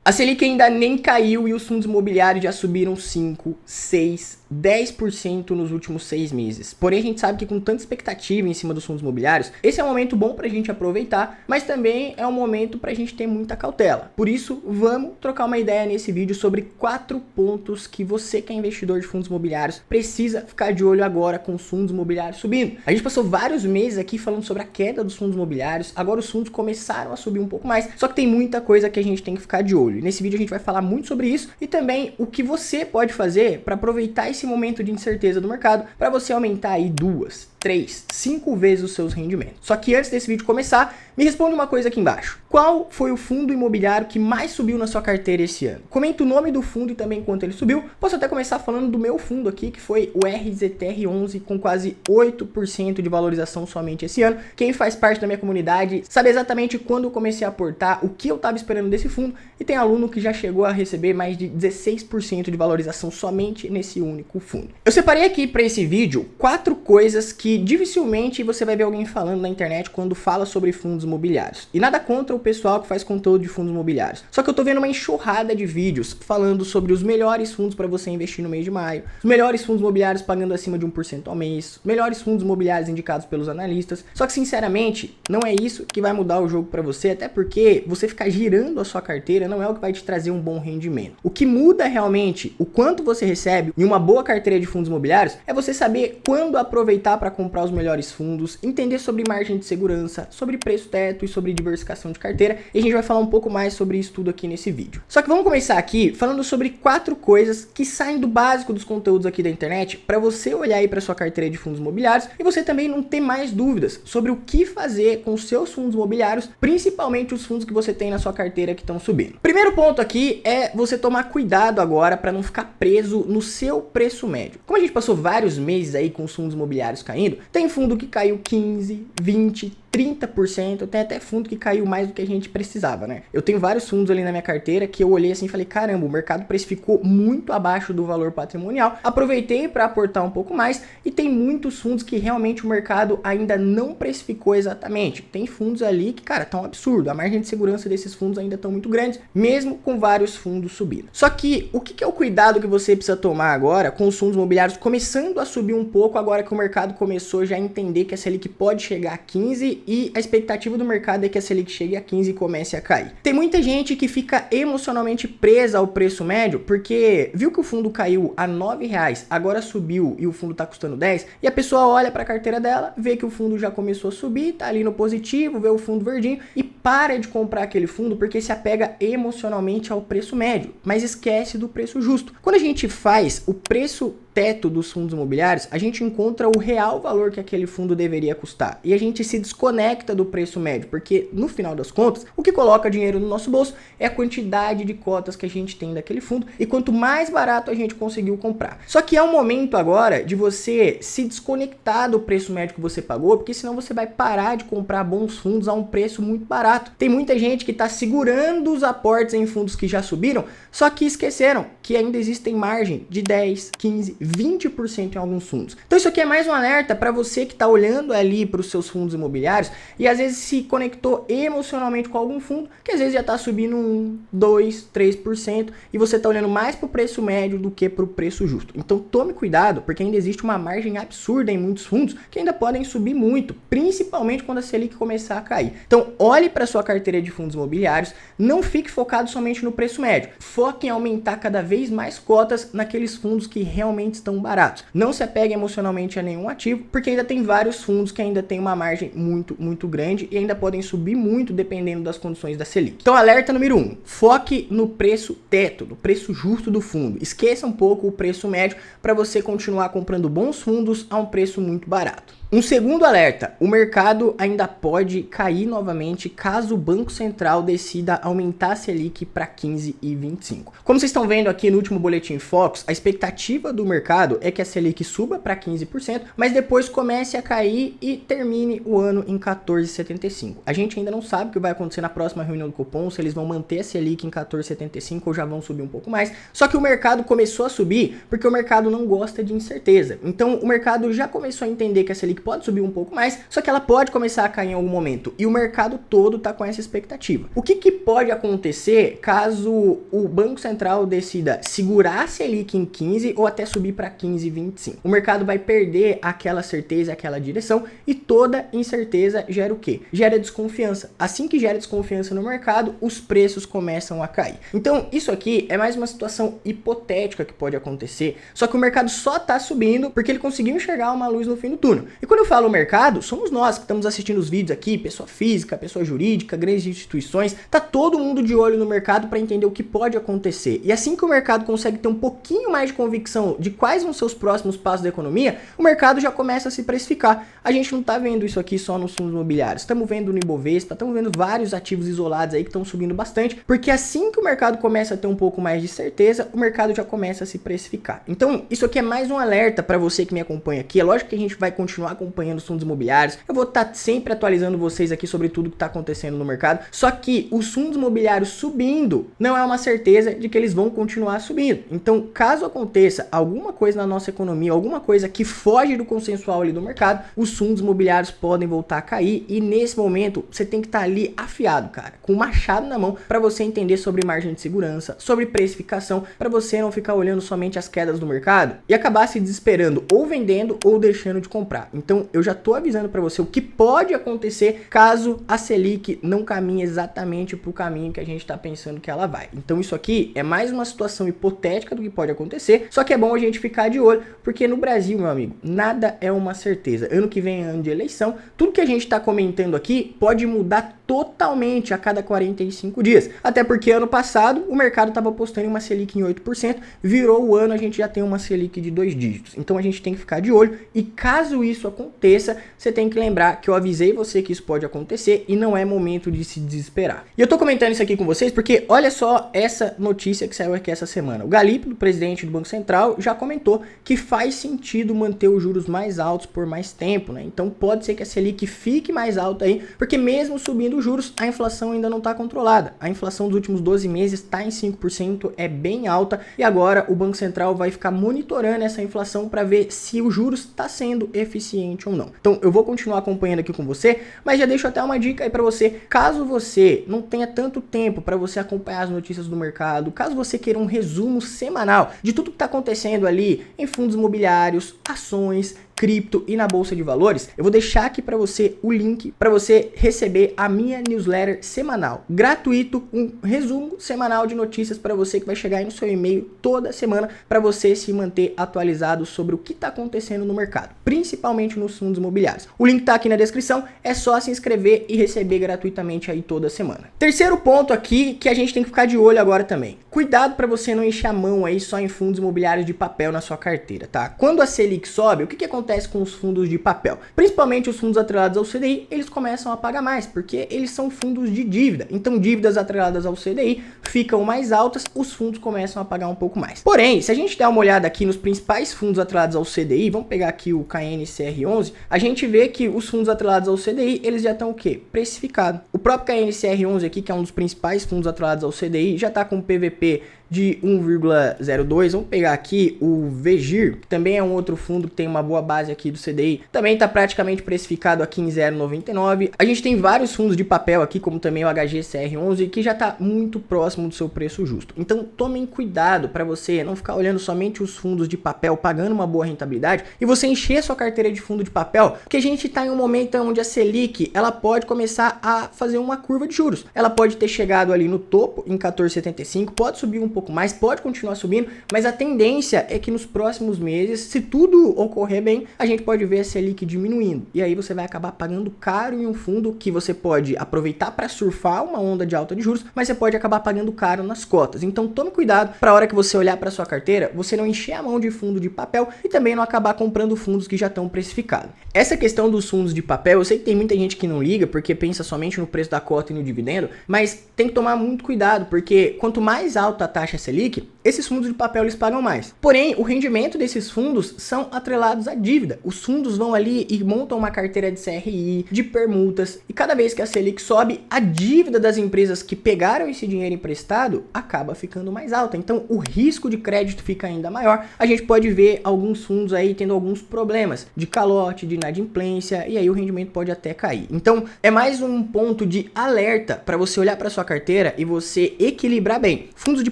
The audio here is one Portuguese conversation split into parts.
A Selic ainda nem caiu e os fundos imobiliários já subiram 5, 6, 10% nos últimos 6 meses. Porém, a gente sabe que com tanta expectativa em cima dos fundos imobiliários, esse é um momento bom pra gente aproveitar, mas também é um momento pra gente ter muita cautela. Por isso, vamos trocar uma ideia nesse vídeo sobre 4 pontos que você que é investidor de fundos imobiliários precisa ficar de olho agora com os fundos imobiliários subindo. A gente passou vários meses aqui falando sobre a queda dos fundos imobiliários, agora os fundos começaram a subir um pouco mais, só que tem muita coisa que a gente tem que ficar de olho. Nesse vídeo a gente vai falar muito sobre isso e também o que você pode fazer para aproveitar esse momento de incerteza do mercado para você aumentar aí 2, 3, 5 vezes os seus rendimentos. Só que antes desse vídeo começar, me responde uma coisa aqui embaixo. Qual foi o fundo imobiliário que mais subiu na sua carteira esse ano? Comenta o nome do fundo e também quanto ele subiu. Posso até começar falando do meu fundo aqui, que foi o RZTR11, com quase 8% de valorização somente esse ano. Quem faz parte da minha comunidade sabe exatamente quando eu comecei a aportar, o que eu estava esperando desse fundo, e tem aluno que já chegou a receber mais de 16% de valorização somente nesse único fundo. Eu separei aqui para esse vídeo 4 coisas que dificilmente você vai ver alguém falando na internet quando fala sobre fundos imobiliários. E nada contra o pessoal que faz conteúdo de fundos imobiliários. Só que eu tô vendo uma enxurrada de vídeos falando sobre os melhores fundos para você investir no mês de maio, os melhores fundos imobiliários pagando acima de 1% ao mês, os melhores fundos imobiliários indicados pelos analistas. Só que sinceramente, não é isso que vai mudar o jogo para você, até porque você ficar girando a sua carteira não é o que vai te trazer um bom rendimento. O que muda realmente o quanto você recebe em uma boa carteira de fundos imobiliários é você saber quando aproveitar para comprar os melhores fundos, entender sobre margem de segurança, sobre preço teto e sobre diversificação de carteira, e a gente vai falar um pouco mais sobre isso tudo aqui nesse vídeo. Só que vamos começar aqui falando sobre 4 coisas que saem do básico dos conteúdos aqui da internet para você olhar aí para sua carteira de fundos imobiliários e você também não ter mais dúvidas sobre o que fazer com os seus fundos imobiliários, principalmente os fundos que você tem na sua carteira que estão subindo. Primeiro ponto aqui é você tomar cuidado agora para não ficar preso no seu preço médio. Como a gente passou vários meses aí com os fundos imobiliários caindo, tem fundo que caiu 15, 20, 30%, tem até fundo que caiu mais do que a gente precisava, né? Eu tenho vários fundos ali na minha carteira que eu olhei assim e falei, caramba, o mercado precificou muito abaixo do valor patrimonial, aproveitei para aportar um pouco mais e tem muitos fundos que realmente o mercado ainda não precificou exatamente. Tem fundos ali que, cara, tá um absurdo, a margem de segurança desses fundos ainda estão muito grandes, mesmo com vários fundos subindo. Só que o que é o cuidado que você precisa tomar agora com os fundos imobiliários começando a subir um pouco agora que o mercado começou já a entender que a Selic pode chegar a 15 e a expectativa do mercado é que a Selic chegue a 15 e comece a cair. Tem muita gente que fica emocionalmente presa ao preço médio porque viu que o fundo caiu a R$9, agora subiu e o fundo tá custando 10, e a pessoa olha para a carteira dela, vê que o fundo já começou a subir, tá ali no positivo, vê o fundo verdinho e para de comprar aquele fundo porque se apega emocionalmente ao preço médio, mas esquece do preço justo. Quando a gente faz o preço teto dos fundos imobiliários, a gente encontra o real valor que aquele fundo deveria custar e a gente se desconecta do preço médio, porque no final das contas, o que coloca dinheiro no nosso bolso é a quantidade de cotas que a gente tem daquele fundo e quanto mais barato a gente conseguiu comprar. Só que é um momento agora de você se desconectar do preço médio que você pagou, porque senão você vai parar de comprar bons fundos a um preço muito barato. Tem muita gente que está segurando os aportes em fundos que já subiram, só que esqueceram que ainda existem margem de 10, 15, 20% em alguns fundos. Então isso aqui é mais um alerta para você que está olhando ali para os seus fundos imobiliários e às vezes se conectou emocionalmente com algum fundo que às vezes já está subindo 1, 2, 3% e você está olhando mais para o preço médio do que para o preço justo. Então tome cuidado porque ainda existe uma margem absurda em muitos fundos que ainda podem subir muito, principalmente quando a Selic começar a cair. Então olhe para sua carteira de fundos imobiliários, não fique focado somente no preço médio, foque em aumentar cada vez mais cotas naqueles fundos que realmente estão baratos. Não se apegue emocionalmente a nenhum ativo, porque ainda tem vários fundos que ainda tem uma margem muito grande e ainda podem subir muito dependendo das condições da Selic. Então, alerta número 1, foque no preço teto, no preço justo do fundo. Esqueça um pouco o preço médio para você continuar comprando bons fundos a um preço muito barato. Um segundo alerta, o mercado ainda pode cair novamente caso o Banco Central decida aumentar a Selic para 15 e 25. Como vocês estão vendo aqui no último Boletim Focus, a expectativa do mercado é que a Selic suba para 15%, mas depois comece a cair e termine o ano em 14,75. A gente ainda não sabe o que vai acontecer na próxima reunião do Copom, se eles vão manter a Selic em 14,75 ou já vão subir um pouco mais. Só que o mercado começou a subir porque o mercado não gosta de incerteza. Então o mercado já começou a entender que a Selic pode subir um pouco mais, só que ela pode começar a cair em algum momento. E o mercado todo tá com essa expectativa. O que pode acontecer caso o Banco Central decida segurar a Selic em 15 ou até subir para 15,25? O mercado vai perder aquela certeza, aquela direção, e toda incerteza gera o quê? Gera desconfiança. Assim que gera desconfiança no mercado, os preços começam a cair. Então, isso aqui é mais uma situação hipotética que pode acontecer, só que o mercado só tá subindo porque ele conseguiu enxergar uma luz no fim do túnel. E quando eu falo mercado, somos nós que estamos assistindo os vídeos aqui, pessoa física, pessoa jurídica, grandes instituições, tá todo mundo de olho no mercado para entender o que pode acontecer. E assim que o mercado consegue ter um pouquinho mais de convicção de quais vão ser os próximos passos da economia, o mercado já começa a se precificar. A gente não tá vendo isso aqui só nos fundos imobiliários, estamos vendo no Ibovespa, estamos vendo vários ativos isolados aí que estão subindo bastante, porque assim que o mercado começa a ter um pouco mais de certeza, o mercado já começa a se precificar. Então, isso aqui é mais um alerta para você que me acompanha aqui. É lógico que a gente vai continuar acompanhando os fundos imobiliários, eu vou estar sempre atualizando vocês aqui sobre tudo que está acontecendo no mercado, só que os fundos imobiliários subindo não é uma certeza de que eles vão continuar subindo. Então, caso aconteça alguma coisa na nossa economia, alguma coisa que foge do consensual ali do mercado, os fundos imobiliários podem voltar a cair, e nesse momento você tem que estar ali afiado, cara, com o machado na mão, para você entender sobre margem de segurança, sobre precificação, para você não ficar olhando somente as quedas do mercado e acabar se desesperando ou vendendo ou deixando de comprar. Então, eu já tô avisando para você o que pode acontecer caso a Selic não caminhe exatamente para o caminho que a gente está pensando que ela vai. Então, isso aqui é mais uma situação hipotética do que pode acontecer, só que é bom a gente ficar de olho, porque no Brasil, meu amigo, nada é uma certeza. Ano que vem é ano de eleição, tudo que a gente está comentando aqui pode mudar totalmente a cada 45 dias. Até porque ano passado o mercado estava apostando em uma Selic em 8%, virou o ano, a gente já tem uma Selic de 2 dígitos. Então a gente tem que ficar de olho, e caso isso aconteça, você tem que lembrar que eu avisei você que isso pode acontecer e não é momento de se desesperar. E eu tô comentando isso aqui com vocês porque olha só essa notícia que saiu aqui essa semana. O Galipo, o presidente do Banco Central, já comentou que faz sentido manter os juros mais altos por mais tempo, né? Então pode ser que a Selic fique mais alta aí, porque mesmo subindo os juros, a inflação ainda não está controlada. A inflação dos últimos 12 meses está em 5%, é bem alta, e agora o Banco Central vai ficar monitorando essa inflação para ver se o juros está sendo eficiente ou não. Então eu vou continuar acompanhando aqui com você, mas já deixo até uma dica aí para você, caso você não tenha tanto tempo para você acompanhar as notícias do mercado, caso você queira um resumo semanal de tudo que está acontecendo ali em fundos imobiliários, ações, cripto e na bolsa de valores, eu vou deixar aqui para você o link para você receber a minha newsletter semanal, gratuito, um resumo semanal de notícias para você que vai chegar aí no seu e-mail toda semana, para você se manter atualizado sobre o que está acontecendo no mercado, principalmente nos fundos imobiliários. O link está aqui na descrição, é só se inscrever e receber gratuitamente aí toda semana. Terceiro ponto aqui que a gente tem que ficar de olho agora também. Cuidado para você não encher a mão aí só em fundos imobiliários de papel na sua carteira, tá? Quando a Selic sobe, o que acontece com os fundos de papel? Principalmente os fundos atrelados ao CDI, eles começam a pagar mais, porque eles são fundos de dívida. Então, dívidas atreladas ao CDI ficam mais altas, os fundos começam a pagar um pouco mais. Porém, se a gente der uma olhada aqui nos principais fundos atrelados ao CDI, vamos pegar aqui o KNCR11, a gente vê que os fundos atrelados ao CDI, eles já estão o quê? Precificados. O próprio KNCR11 aqui, que é um dos principais fundos atrelados ao CDI, já está com PVP de 1,02. Vamos pegar aqui o VGIR, que também é um outro fundo que tem uma boa base aqui do CDI, também está praticamente precificado aqui em 0,99. A gente tem vários fundos de papel aqui, como também o HGCR11, que já está muito próximo do seu preço justo. Então tomem cuidado para você não ficar olhando somente os fundos de papel pagando uma boa rentabilidade e você encher sua carteira de fundo de papel, porque a gente está em um momento onde a Selic ela pode começar a fazer uma curva de juros. Ela pode ter chegado ali no topo em 14,75, pode subir um pouco mais, pode continuar subindo, mas a tendência é que nos próximos meses, se tudo ocorrer bem, a gente pode ver a Selic diminuindo. E aí você vai acabar pagando caro em um fundo que você pode aproveitar para surfar uma onda de alta de juros, mas você pode acabar pagando caro nas cotas. Então tome cuidado para a hora que você olhar para sua carteira, você não encher a mão de fundo de papel e também não acabar comprando fundos que já estão precificados. Essa questão dos fundos de papel, eu sei que tem muita gente que não liga porque pensa somente no preço da cota e no dividendo, mas tem que tomar muito cuidado, porque quanto mais alta a taxa Selic, esses fundos de papel eles pagam mais. Porém, o rendimento desses fundos são atrelados à dívida. dívida, os fundos vão ali e montam uma carteira de CRI, de permutas, e cada vez que a Selic sobe, a dívida das empresas que pegaram esse dinheiro emprestado acaba ficando mais alta. Então o risco de crédito fica ainda maior. A gente pode ver alguns fundos aí tendo alguns problemas de calote, de inadimplência, e aí o rendimento pode até cair. Então é mais um ponto de alerta para você olhar para sua carteira e você equilibrar bem. Fundos de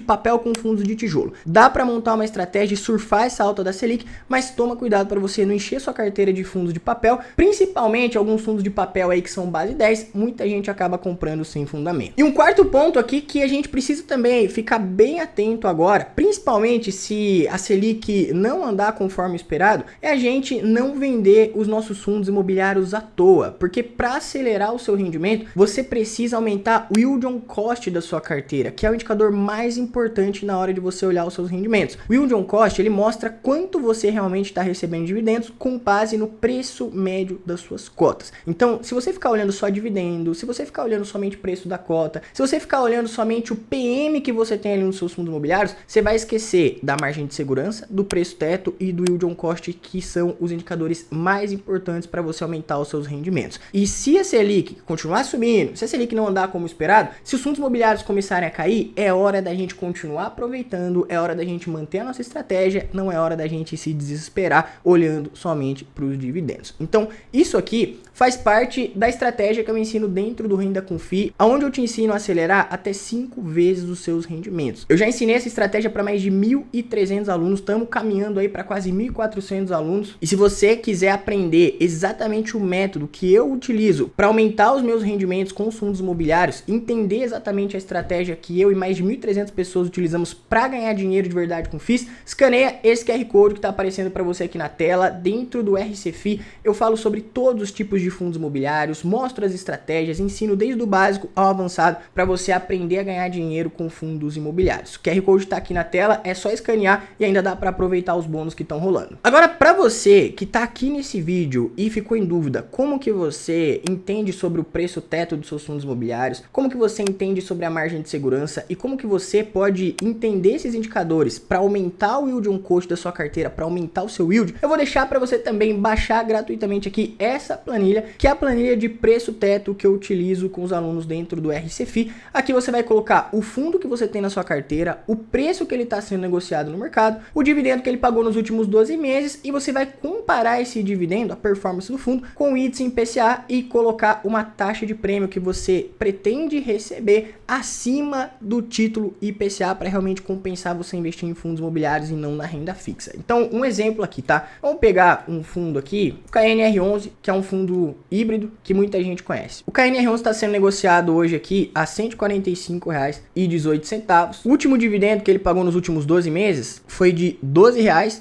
papel com fundos de tijolo. Dá para montar uma estratégia e surfar essa alta da Selic, mas toma cuidado para você não encher sua carteira de fundos de papel, principalmente alguns fundos de papel aí que são base 10, muita gente acaba comprando sem fundamento. E um quarto ponto aqui que a gente precisa também ficar bem atento agora, principalmente se a Selic não andar conforme esperado, é a gente não vender os nossos fundos imobiliários à toa, porque para acelerar o seu rendimento, você precisa aumentar o yield on cost da sua carteira, que é o indicador mais importante na hora de você olhar os seus rendimentos. O yield on cost, ele mostra quanto você realmente está recebendo de dividendos com base no preço médio das suas cotas. Então, se você ficar olhando só dividendo, se você ficar olhando somente o preço da cota, se você ficar olhando somente o PM que você tem ali nos seus fundos imobiliários, você vai esquecer da margem de segurança, do preço teto e do yield on cost, que são os indicadores mais importantes para você aumentar os seus rendimentos. E se a Selic continuar subindo, se a Selic não andar como esperado, se os fundos imobiliários começarem a cair, é hora da gente continuar aproveitando, é hora da gente manter a nossa estratégia, não é hora da gente se desesperar olhando somente para os dividendos. Então, isso aqui faz parte da estratégia que eu ensino dentro do Renda com FI, onde eu te ensino a acelerar até 5 vezes os seus rendimentos. Eu já ensinei essa estratégia para mais de 1.300 alunos, estamos caminhando aí para quase 1.400 alunos. E se você quiser aprender exatamente o método que eu utilizo para aumentar os meus rendimentos com os fundos imobiliários, entender exatamente a estratégia que eu e mais de 1.300 pessoas utilizamos para ganhar dinheiro de verdade com FIIs, escaneia esse QR Code que está aparecendo para você aqui na tela. Dentro do RCFI eu falo sobre todos os tipos de fundos imobiliários, mostro as estratégias, ensino desde o básico ao avançado para você aprender a ganhar dinheiro com fundos imobiliários. O QR Code está aqui na tela, é só escanear e ainda dá para aproveitar os bônus que estão rolando. Agora, para você que está aqui nesse vídeo e ficou em dúvida como que você entende sobre o preço teto dos seus fundos imobiliários, como que você entende sobre a margem de segurança e como que você pode entender esses indicadores para aumentar o yield on cost da sua carteira, para aumentar o seu yield, eu vou deixar para você também baixar gratuitamente aqui essa planilha, que é a planilha de preço teto que eu utilizo com os alunos dentro do RCFI. Aqui você vai colocar o fundo que você tem na sua carteira, o preço que ele está sendo negociado no mercado, o dividendo que ele pagou nos últimos 12 meses e você vai comparar esse dividendo, a performance do fundo, com o índice IPCA e colocar uma taxa de prêmio que você pretende receber acima do título IPCA para realmente compensar você investir em fundos imobiliários e não na renda fixa. Então, um exemplo aqui, tá? Vamos pegar um fundo aqui, o KNR11, que é um fundo híbrido que muita gente conhece. O KNR11 está sendo negociado hoje aqui a R$ 145,18. O último dividendo que ele pagou nos últimos 12 meses foi de R$ 12,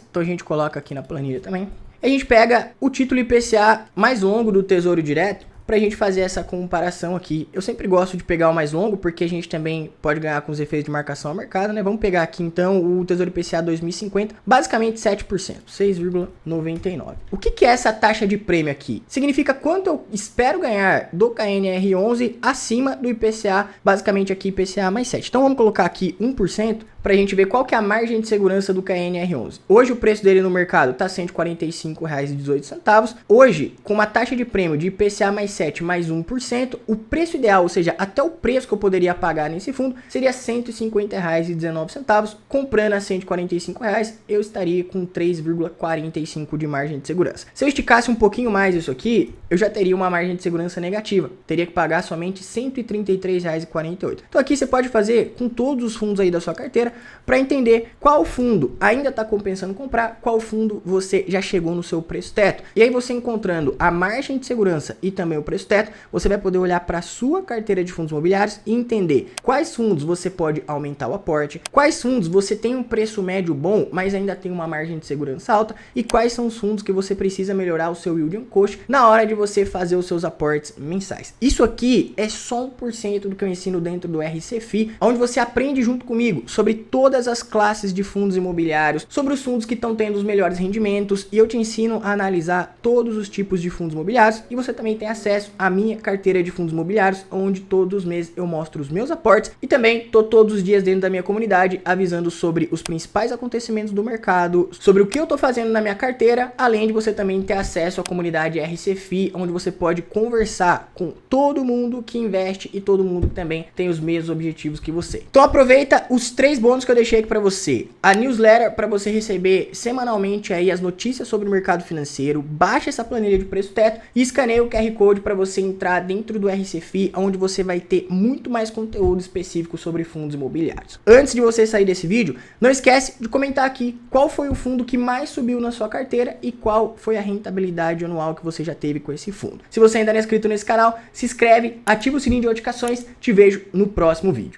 então a gente coloca aqui na planilha também. A gente pega o título IPCA mais longo do Tesouro Direto pra gente fazer essa comparação aqui. Eu sempre gosto de pegar o mais longo, porque a gente também pode ganhar com os efeitos de marcação ao mercado, né? Vamos pegar aqui então o Tesouro IPCA 2050, basicamente 7%, 6,99%. O que é essa taxa de prêmio aqui? Significa quanto eu espero ganhar do KNR11 acima do IPCA, basicamente aqui IPCA mais 7. Então vamos colocar aqui 1%, pra gente ver qual que é a margem de segurança do KNR11. Hoje o preço dele no mercado tá R$ 145,18. Hoje, com uma taxa de prêmio de IPCA mais 7 mais 1%, o preço ideal, ou seja, até o preço que eu poderia pagar nesse fundo, seria R$ 150,19. Comprando a R$ 145, eu estaria com 3,45 de margem de segurança. Se eu esticasse um pouquinho mais isso aqui, eu já teria uma margem de segurança negativa. Teria que pagar somente R$ 133,48. Então aqui você pode fazer com todos os fundos aí da sua carteira, para entender qual fundo ainda está compensando comprar, qual fundo você já chegou no seu preço teto. E aí você encontrando a margem de segurança e também o preço teto, você vai poder olhar para a sua carteira de fundos imobiliários e entender quais fundos você pode aumentar o aporte, quais fundos você tem um preço médio bom, mas ainda tem uma margem de segurança alta, e quais são os fundos que você precisa melhorar o seu yield on cost na hora de você fazer os seus aportes mensais. Isso aqui é só 1% do que eu ensino dentro do RCFI, onde você aprende junto comigo sobre todas as classes de fundos imobiliários, sobre os fundos que estão tendo os melhores rendimentos, e eu te ensino a analisar todos os tipos de fundos imobiliários, e você também tem acesso acesso à minha carteira de fundos imobiliários, onde todos os meses eu mostro os meus aportes e também tô todos os dias dentro da minha comunidade avisando sobre os principais acontecimentos do mercado, sobre o que eu tô fazendo na minha carteira, além de você também ter acesso à comunidade RCFI, onde você pode conversar com todo mundo que investe e todo mundo que também tem os mesmos objetivos que você. Então aproveita os 3 bônus que eu deixei aqui para você. A newsletter para você receber semanalmente aí as notícias sobre o mercado financeiro, baixa essa planilha de preço teto e escaneia o QR Code para você entrar dentro do RCFI, onde você vai ter muito mais conteúdo específico sobre fundos imobiliários. Antes de você sair desse vídeo, não esquece de comentar aqui qual foi o fundo que mais subiu na sua carteira e qual foi a rentabilidade anual que você já teve com esse fundo. Se você ainda não é inscrito nesse canal, se inscreve, ativa o sininho de notificações, te vejo no próximo vídeo.